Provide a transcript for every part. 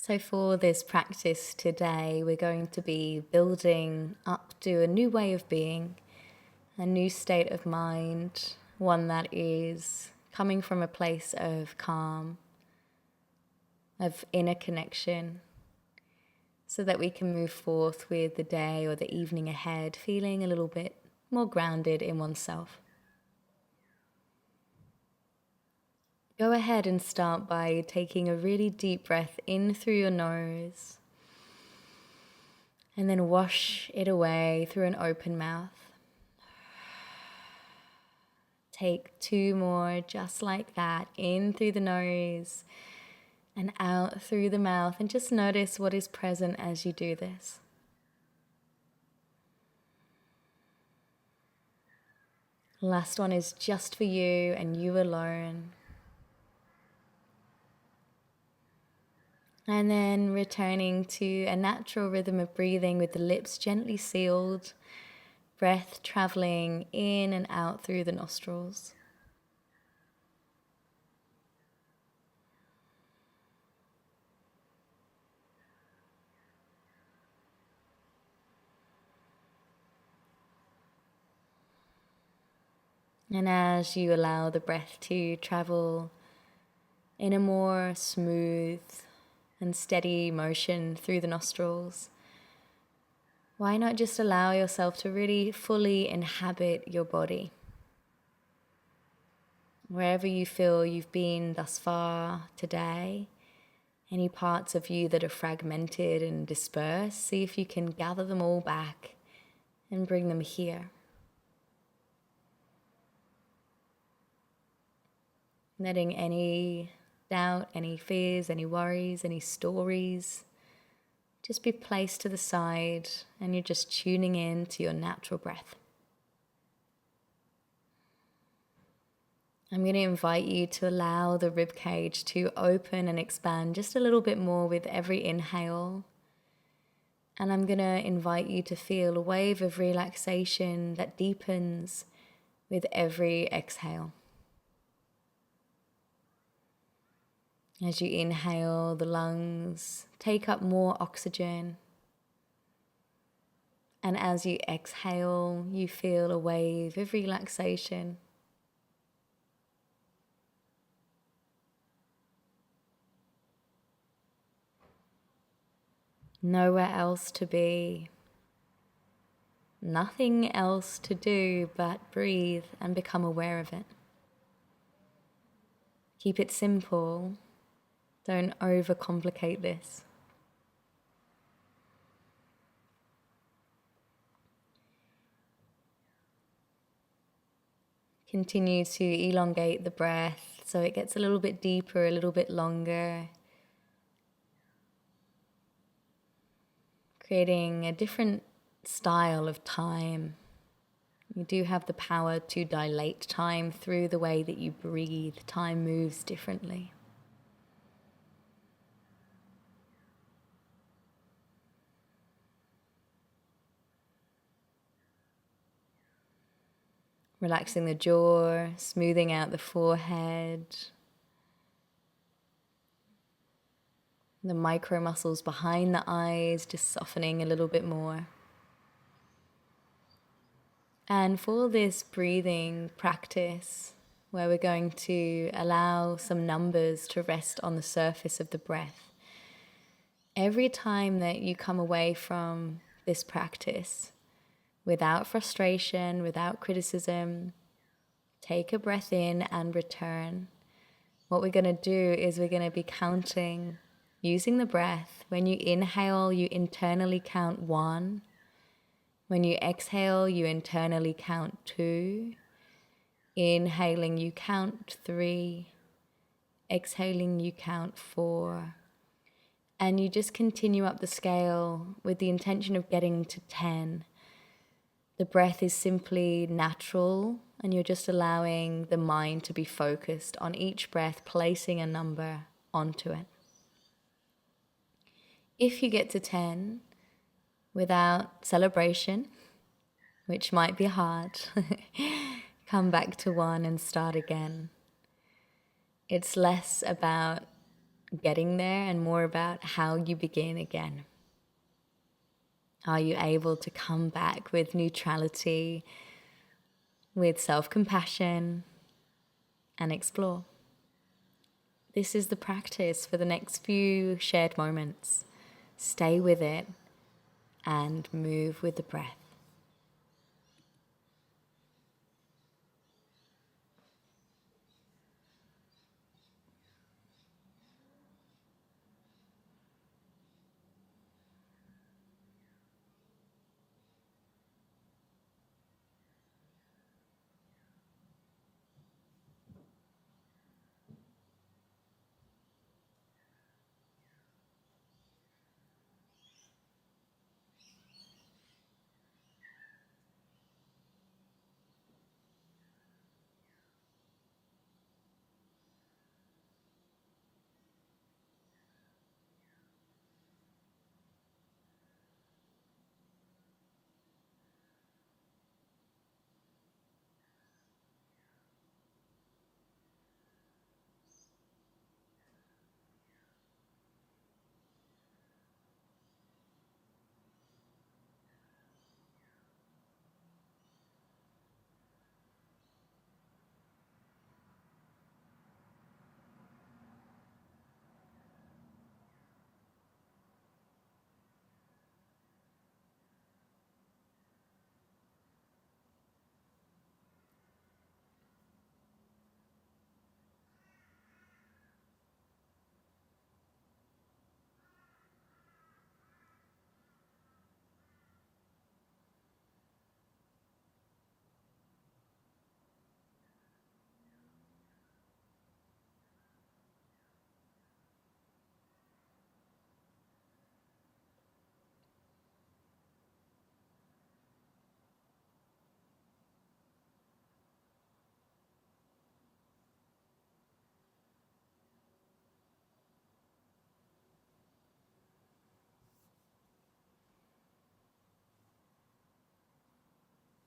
So for this practice today, we're going to be building up to a new way of being, a new state of mind, one that is coming from a place of calm, of inner connection, so that we can move forth with the day or the evening ahead, feeling a little bit more grounded in oneself. Go ahead and start by taking a really deep breath in through your nose and then wash it away through an open mouth. Take 2 more just like that, in through the nose and out through the mouth, and just notice what is present as you do this. Last one is just for you and you alone. And then returning to a natural rhythm of breathing with the lips gently sealed, breath traveling in and out through the nostrils. And as you allow the breath to travel in a more smooth and steady motion through the nostrils, why not just allow yourself to really fully inhabit your body? Wherever you feel you've been thus far today, any parts of you that are fragmented and dispersed, see if you can gather them all back and bring them here. Letting any doubt, any fears, any worries, any stories just be placed to the side, and you're just tuning in to your natural breath. I'm going to invite you to allow the ribcage to open and expand just a little bit more with every inhale. And I'm going to invite you to feel a wave of relaxation that deepens with every exhale. As you inhale, the lungs take up more oxygen. And as you exhale, you feel a wave of relaxation. Nowhere else to be. Nothing else to do but breathe and become aware of it. Keep it simple. Don't overcomplicate this. Continue to elongate the breath so it gets a little bit deeper, a little bit longer. Creating a different style of time. You do have the power to dilate time through the way that you breathe. Time moves differently. Relaxing the jaw, smoothing out the forehead. The micro muscles behind the eyes just softening a little bit more. And for this breathing practice, where we're going to allow some numbers to rest on the surface of the breath, every time that you come away from this practice, without frustration, without criticism, take a breath in and return. What we're going to do is we're going to be counting using the breath. When you inhale, you internally count 1. When you exhale, you internally count 2. Inhaling, you count 3. Exhaling, you count 4. And you just continue up the scale with the intention of getting to 10. The breath is simply natural, and you're just allowing the mind to be focused on each breath, placing a number onto it. If you get to 10 without celebration, which might be hard, come back to 1 and start again. It's less about getting there and more about how you begin again. Are you able to come back with neutrality, with self-compassion, and explore? This is the practice for the next few shared moments. Stay with it and move with the breath.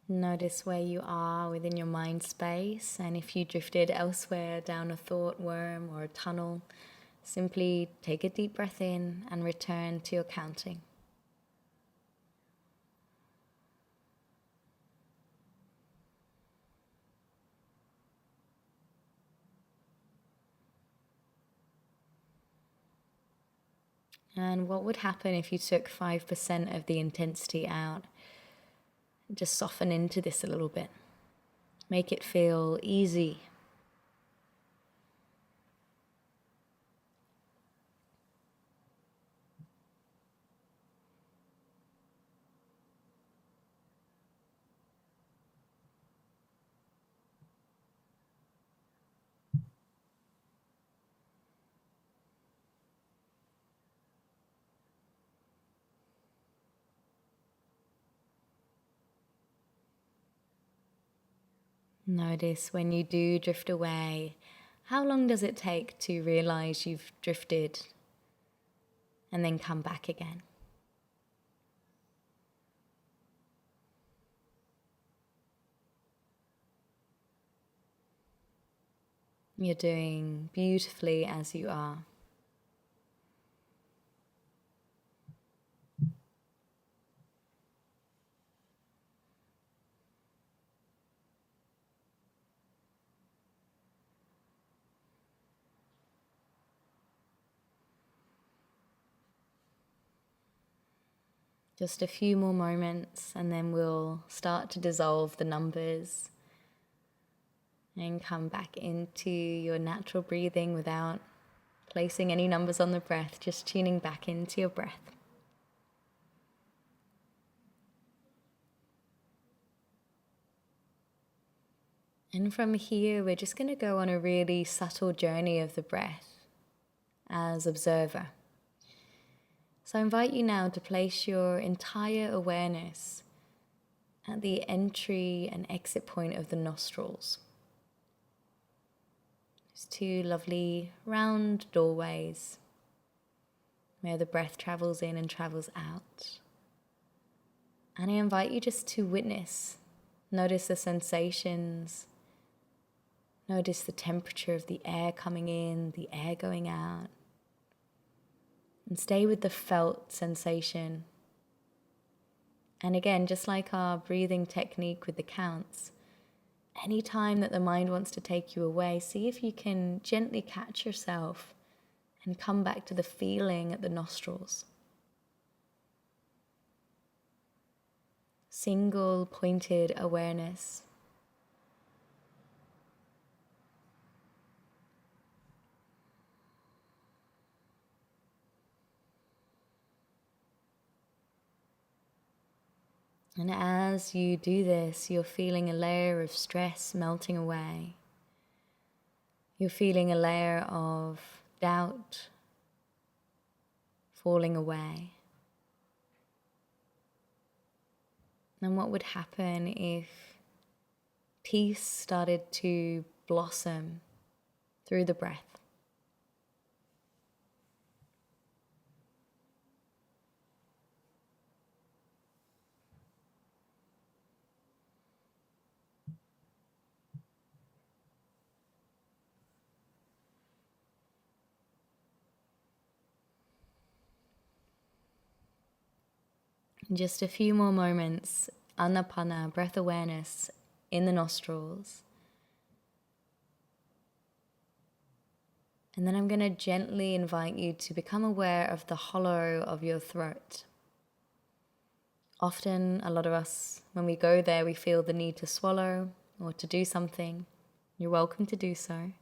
Notice where you are within your mind space, and if you drifted elsewhere down a thought worm or a tunnel, simply take a deep breath in and return to your counting. And what would happen if you took 5% of the intensity out? Just soften into this a little bit. Make it feel easy. Notice when you do drift away, how long does it take to realize you've drifted and then come back again? You're doing beautifully as you are. Just a few more moments and then we'll start to dissolve the numbers and come back into your natural breathing without placing any numbers on the breath, just tuning back into your breath. And from here, we're just going to go on a really subtle journey of the breath as observer. So I invite you now to place your entire awareness at the entry and exit point of the nostrils. There's two lovely round doorways where the breath travels in and travels out. And I invite you just to witness, notice the sensations, notice the temperature of the air coming in, the air going out. And stay with the felt sensation. And again, just like our breathing technique with the counts, anytime that the mind wants to take you away, see if you can gently catch yourself and come back to the feeling at the nostrils. Single pointed awareness. And as you do this, you're feeling a layer of stress melting away. You're feeling a layer of doubt falling away. And what would happen if peace started to blossom through the breath? Just a few more moments, anapana, breath awareness in the nostrils. And then I'm going to gently invite you to become aware of the hollow of your throat. Often, a lot of us, when we go there, we feel the need to swallow or to do something. You're welcome to do so.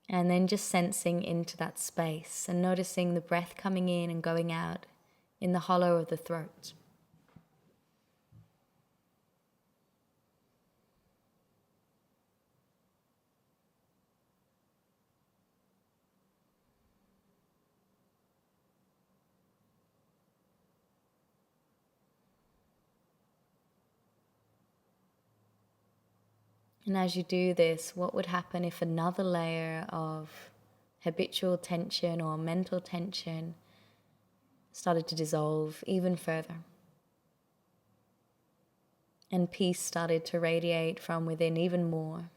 And then just sensing into that space and noticing the breath coming in and going out in the hollow of the throat. And as you do this, what would happen if another layer of habitual tension or mental tension started to dissolve even further? And peace started to radiate from within even more.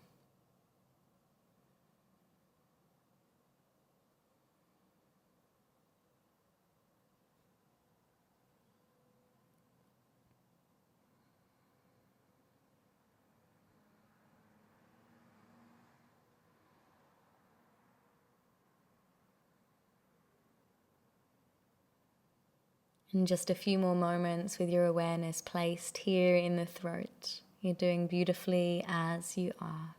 And just a few more moments with your awareness placed here in the throat. You're doing beautifully as you are.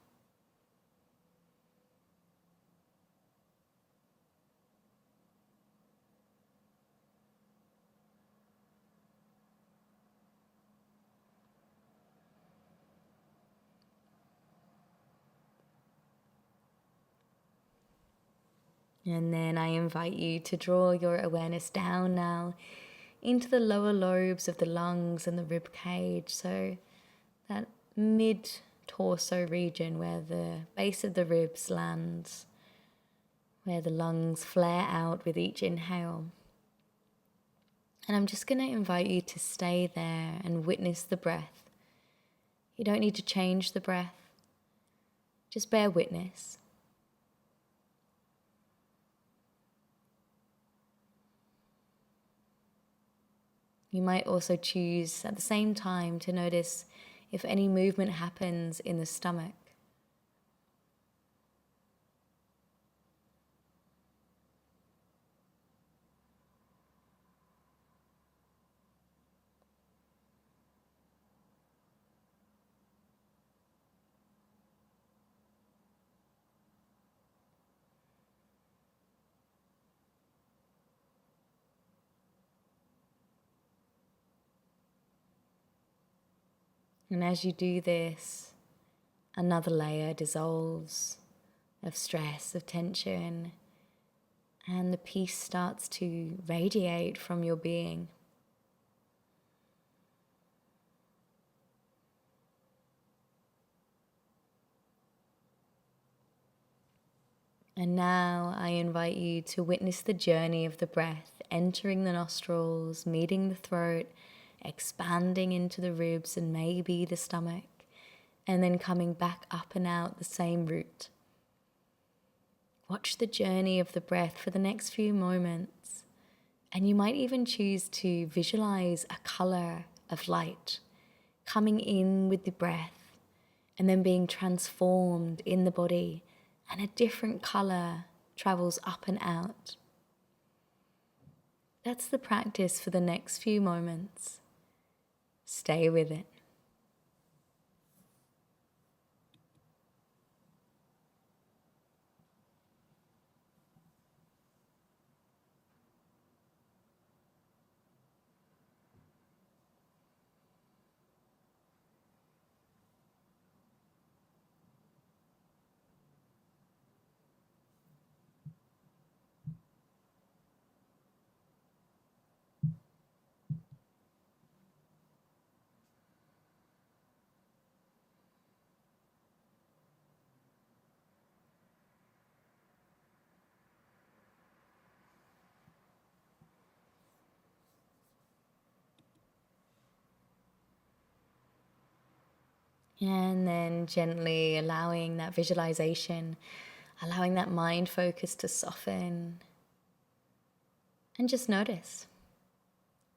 And then I invite you to draw your awareness down now into the lower lobes of the lungs and the rib cage. So that mid-torso region where the base of the ribs lands, where the lungs flare out with each inhale. And I'm just going to invite you to stay there and witness the breath. You don't need to change the breath. Just bear witness. You might also choose at the same time to notice if any movement happens in the stomach. And as you do this, another layer dissolves of stress, of tension, and the peace starts to radiate from your being. And now I invite you to witness the journey of the breath, entering the nostrils, meeting the throat, expanding into the ribs and maybe the stomach, and then coming back up and out the same route. Watch the journey of the breath for the next few moments. And you might even choose to visualize a color of light coming in with the breath and then being transformed in the body, and a different color travels up and out. That's the practice for the next few moments. Stay with it. And then gently allowing that visualization, allowing that mind focus to soften. And just notice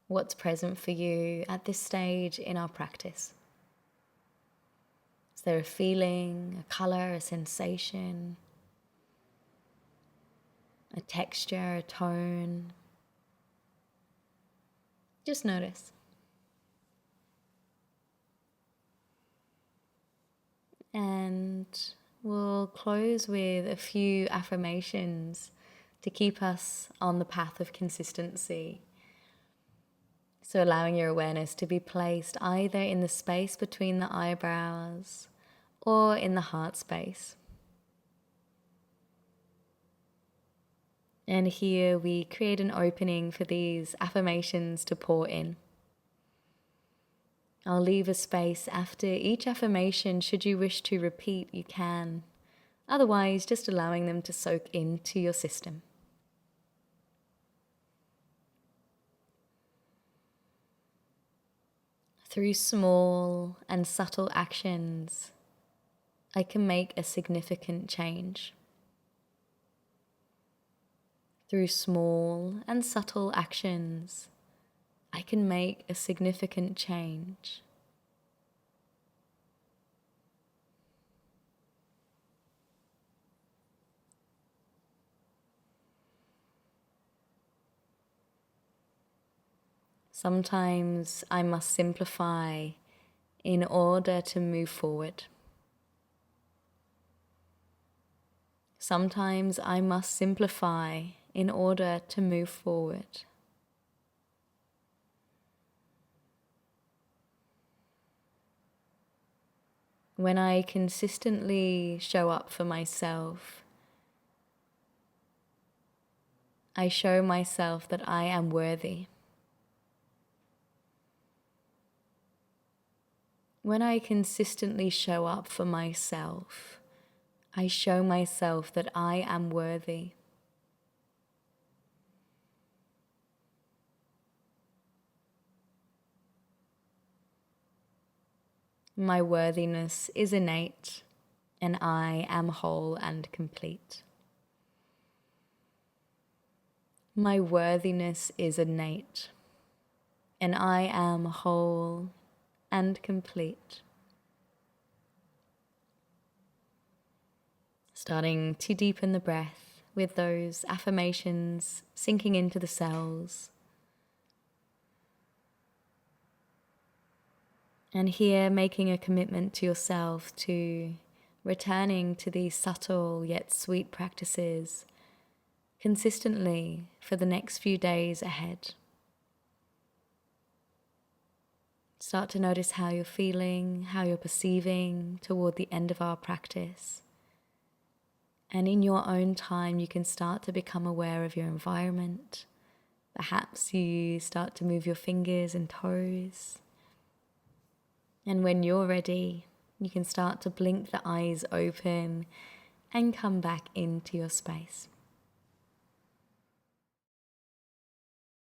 what's present for you at this stage in our practice. Is there a feeling, a color, a sensation, a texture, a tone? Just notice. And we'll close with a few affirmations to keep us on the path of consistency. So allowing your awareness to be placed either in the space between the eyebrows or in the heart space. And here we create an opening for these affirmations to pour in. I'll leave a space after each affirmation. Should you wish to repeat, you can. Otherwise, just allowing them to soak into your system. Through small and subtle actions, I can make a significant change. Through small and subtle actions, I can make a significant change. Sometimes I must simplify in order to move forward. Sometimes I must simplify in order to move forward. When I consistently show up for myself, I show myself that I am worthy. When I consistently show up for myself, I show myself that I am worthy. My worthiness is innate, and I am whole and complete. My worthiness is innate, and I am whole and complete. Starting to deepen the breath with those affirmations sinking into the cells. And here making a commitment to yourself to returning to these subtle yet sweet practices consistently for the next few days ahead. Start to notice how you're feeling, how you're perceiving toward the end of our practice. And in your own time, you can start to become aware of your environment. Perhaps you start to move your fingers and toes. And when you're ready, you can start to blink the eyes open and come back into your space.